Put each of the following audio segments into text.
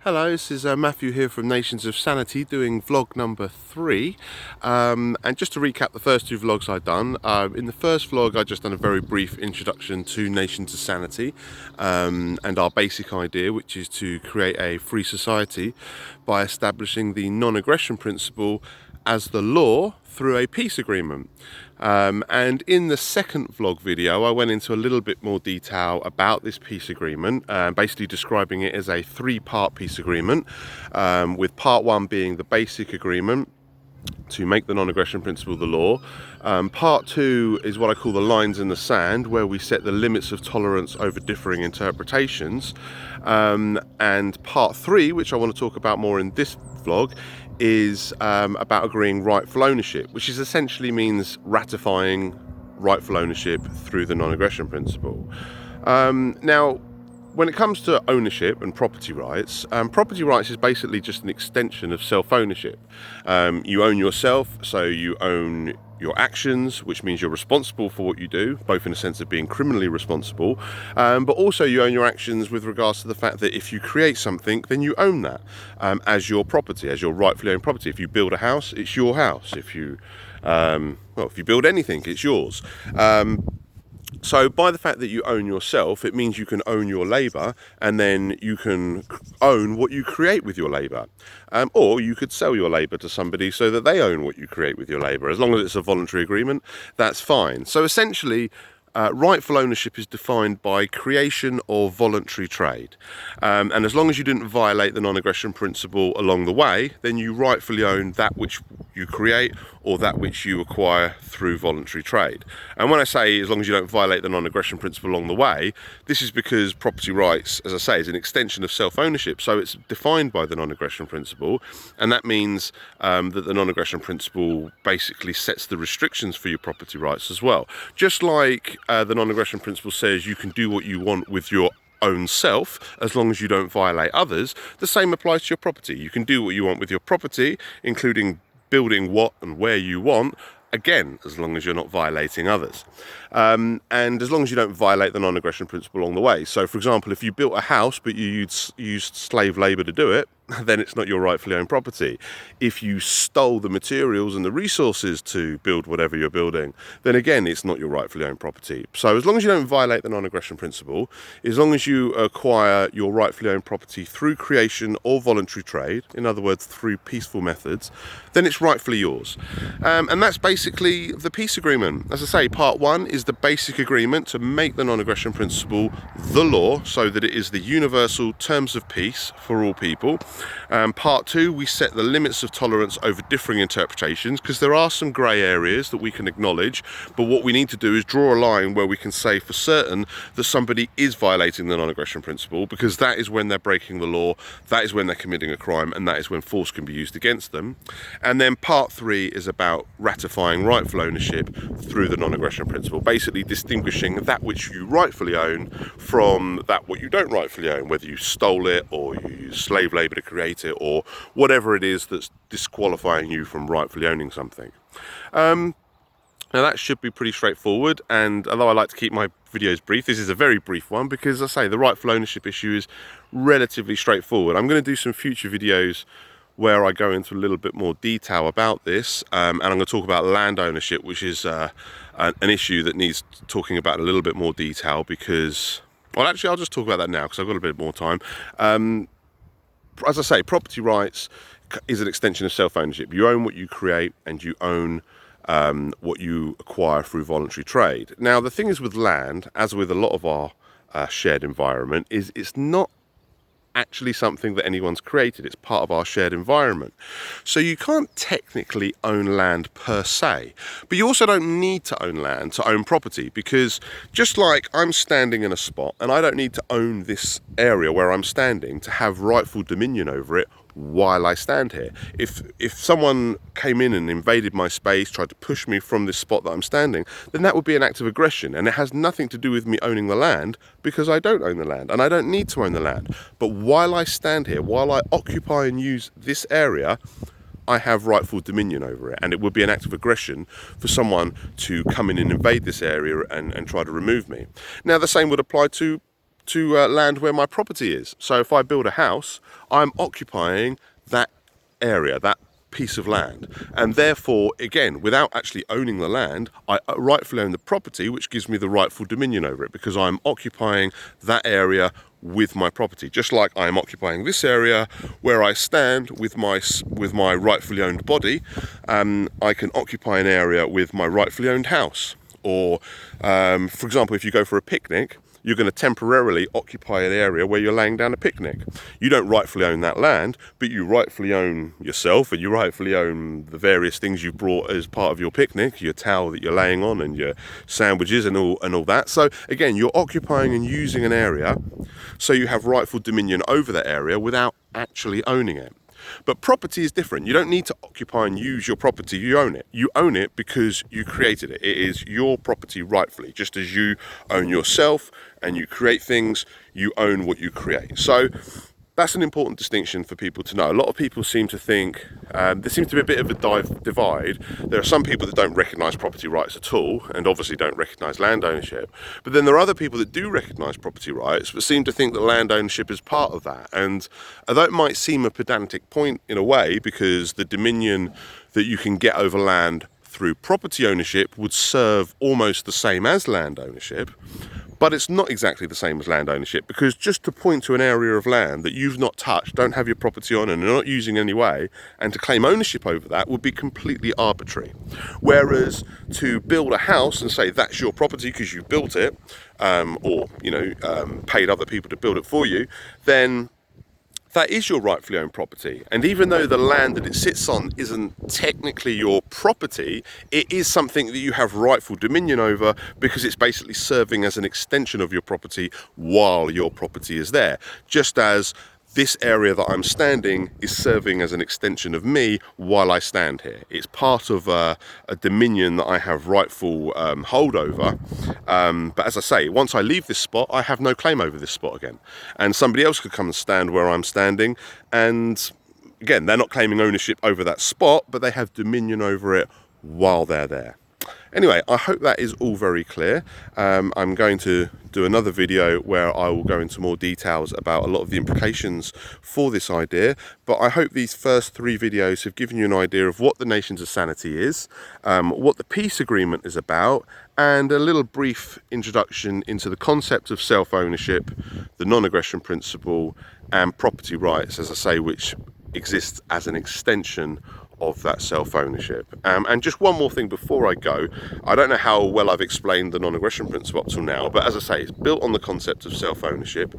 Hello, this is Matthew here from Nations of Sanity doing vlog number 3. And just to recap the first two vlogs I've done, in the first vlog I just done a very brief introduction to Nations of Sanity and our basic idea, which is to create a free society by establishing the non-aggression principle as the law through a peace agreement. And in the second vlog video I went into a little bit more detail about this peace agreement, basically describing it as a 3-part peace agreement, with part 1 being the basic agreement to make the non-aggression principle the law. Part 2 is what I call the lines in the sand, where we set the limits of tolerance over differing interpretations. And part 3, which I want to talk about more in this vlog, is about agreeing rightful ownership, which is essentially means ratifying rightful ownership through the non-aggression principle. Now, when it comes to ownership and property rights is basically just an extension of self-ownership. You own yourself, so you own your actions, which means you're responsible for what you do, both in a sense of being criminally responsible, but also you own your actions with regards to the fact that if you create something, then you own that as your property, as your rightfully owned property. If you build a house, it's your house. If you if you build anything, it's yours. So by the fact that you own yourself, it means you can own your labour, and then you can own what you create with your labour. Or you could sell your labour to somebody so that they own what you create with your labour. As long as it's a voluntary agreement, that's fine. So essentially, rightful ownership is defined by creation or voluntary trade. And as long as you didn't violate the non-aggression principle along the way, then you rightfully own that which you create or that which you acquire through voluntary trade. And when I say as long as you don't violate the non-aggression principle along the way, this is because property rights, as I say, is an extension of self-ownership. So it's defined by the non-aggression principle, and that means that the non-aggression principle basically sets the restrictions for your property rights as well. Just like the non-aggression principle says you can do what you want with your own self as long as you don't violate others, the same applies to your property. You can do what you want with your property, including building what and where you want, again, as long as you're not violating others. And as long as you don't violate the non-aggression principle along the way. So, for example, if you built a house but you used slave labour to do it, then it's not your rightfully owned property. If you stole the materials and the resources to build whatever you're building, then again, it's not your rightfully owned property. So as long as you don't violate the non-aggression principle, as long as you acquire your rightfully owned property through creation or voluntary trade, in other words, through peaceful methods, then it's rightfully yours. And that's basically the peace agreement. As I say, part 1 is the basic agreement to make the non-aggression principle the law, so that it is the universal terms of peace for all people. Part 2, we set the limits of tolerance over differing interpretations, because there are some grey areas that we can acknowledge, but what we need to do is draw a line where we can say for certain that somebody is violating the non-aggression principle, because that is when they're breaking the law, that is when they're committing a crime, and that is when force can be used against them. And then part 3 is about ratifying rightful ownership through the non-aggression principle, basically distinguishing that which you rightfully own from that what you don't rightfully own, whether you stole it or you use slave labour to create it, or whatever it is that's disqualifying you from rightfully owning something. Now that should be pretty straightforward, and although I like to keep my videos brief, this is a very brief one because, as I say, the rightful ownership issue is relatively straightforward. I'm going to do some future videos where I go into a little bit more detail about this, and I'm going to talk about land ownership, which is an issue that needs talking about in a little bit more detail because, well, actually I'll just talk about that now because I've got a bit more time. As I say, property rights is an extension of self-ownership. You own what you create, and you own what you acquire through voluntary trade. Now, the thing is with land, as with a lot of our shared environment, is it's not actually something that anyone's created. It's part of our shared environment. So you can't technically own land per se, but you also don't need to own land to own property, because just like I'm standing in a spot and I don't need to own this area where I'm standing to have rightful dominion over it while I stand here. If someone came in and invaded my space, tried to push me from this spot that I'm standing, then that would be an act of aggression, and it has nothing to do with me owning the land, because I don't own the land and I don't need to own the land. But while I stand here, while I occupy and use this area, I have rightful dominion over it, and it would be an act of aggression for someone to come in and invade this area and try to remove me. Now, the same would apply to to land where my property is. So if I build a house, I'm occupying that area, that piece of land, and therefore, again, without actually owning the land, I rightfully own the property, which gives me the rightful dominion over it, because I'm occupying that area with my property, just like I am occupying this area where I stand with my rightfully owned body. I can occupy an area with my rightfully owned house. Or, for example, if you go for a picnic, you're going to temporarily occupy an area where you're laying down a picnic. You don't rightfully own that land, but you rightfully own yourself, and you rightfully own the various things you brought as part of your picnic, your towel that you're laying on, and your sandwiches and all that. So again, you're occupying and using an area, so you have rightful dominion over that area without actually owning it. But property is different. You don't need to occupy and use your property, you own it. You own it because you created it. It is your property rightfully. Just as you own yourself and you create things, you own what you create. So that's an important distinction for people to know. A lot of people seem to think, there seems to be a bit of a divide. There are some people that don't recognise property rights at all, and obviously don't recognise land ownership. But then there are other people that do recognise property rights, but seem to think that land ownership is part of that. And although it might seem a pedantic point in a way, because the dominion that you can get over land through property ownership would serve almost the same as land ownership, but it's not exactly the same as land ownership, because just to point to an area of land that you've not touched, don't have your property on, and are not using in any way, and to claim ownership over that would be completely arbitrary. Whereas to build a house and say that's your property because you built it, or paid other people to build it for you, then that is your rightfully owned property. And even though the land that it sits on isn't technically your property, it is something that you have rightful dominion over, because it's basically serving as an extension of your property while your property is there. Just as this area that I'm standing is serving as an extension of me while I stand here. It's part of a dominion that I have rightful hold over. But as I say, once I leave this spot, I have no claim over this spot again. And somebody else could come and stand where I'm standing, and again, they're not claiming ownership over that spot, but they have dominion over it while they're there. Anyway, I hope that is all very clear. I'm going to do another video where I will go into more details about a lot of the implications for this idea, but I hope these first 3 videos have given you an idea of what the Nations of Sanity is, what the peace agreement is about, and a little brief introduction into the concept of self-ownership, the non-aggression principle, and property rights, as I say, which exists as an extension of that self-ownership. And just one more thing before I go, I don't know how well I've explained the non-aggression principle up till now, but as I say, it's built on the concept of self-ownership.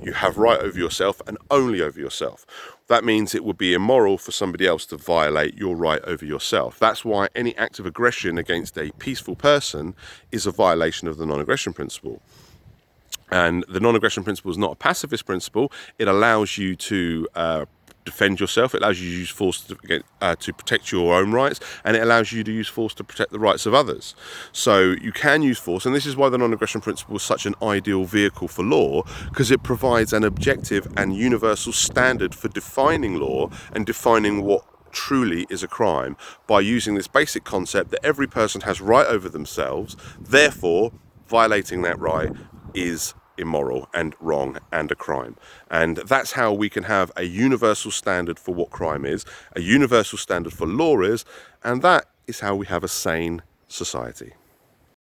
You have right over yourself and only over yourself. That means it would be immoral for somebody else to violate your right over yourself. That's why any act of aggression against a peaceful person is a violation of the non-aggression principle. And the non-aggression principle is not a pacifist principle. It allows you to defend yourself, it allows you to use force to protect your own rights, and it allows you to use force to protect the rights of others. So you can use force, and this is why the non-aggression principle is such an ideal vehicle for law, because it provides an objective and universal standard for defining law and defining what truly is a crime, by using this basic concept that every person has right over themselves, therefore violating that right is immoral and wrong and a crime. And that's how we can have a universal standard for what crime is, a universal standard for law is, and that is how we have a sane society.